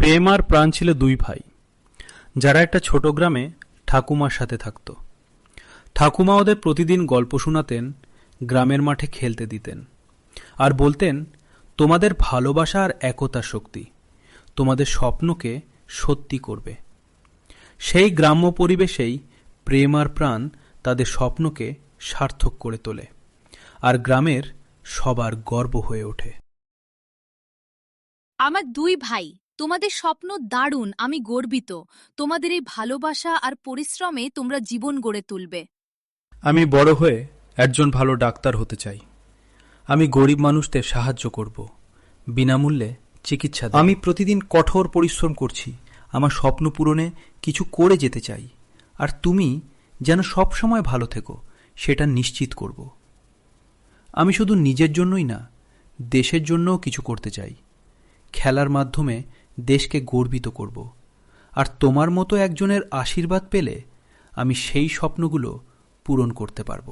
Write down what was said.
প্রেম আর প্রাণ ছিল দুই ভাই, যারা একটা ছোট গ্রামে ঠাকুমার সাথে থাকত। ঠাকুমা ওদের প্রতিদিন গল্প শোনাতেন, গ্রামের মাঠে খেলতে দিতেন, আর বলতেন, তোমাদের ভালোবাসা আর একতার শক্তি তোমাদের স্বপ্নকে সত্যি করবে। সেই গ্রাম্য পরিবেশেই প্রেম আর প্রাণ তাদের স্বপ্নকে সার্থক করে তোলে, আর গ্রামের সবার গর্ব হয়ে ওঠে। আমার দুই ভাই, তোমাদের স্বপ্ন দারুণ, আমি গর্বিত। তোমাদের এই ভালোবাসা আর পরিশ্রমে তোমরা জীবন গড়ে তুলবে। আমি বড় হয়ে একজন ভালো ডাক্তার হতে চাই। আমি গরিব মানুষদের সাহায্য করব, বিনামূল্যে চিকিৎসা দেব। আমি প্রতিদিন কঠোর পরিশ্রম করছি, আমার স্বপ্ন পূরণে কিছু করে যেতে চাই। আর তুমি যেন সব সময় ভালো থেকো, সেটা নিশ্চিত করব। আমি শুধু নিজের জন্যই না, দেশের জন্যও কিছু করতে চাই। খেলার মাধ্যমে দেশকে গর্বিত করব। আর তোমার মতো একজনের আশীর্বাদ পেলে আমি সেই স্বপ্নগুলো পূরণ করতে পারব।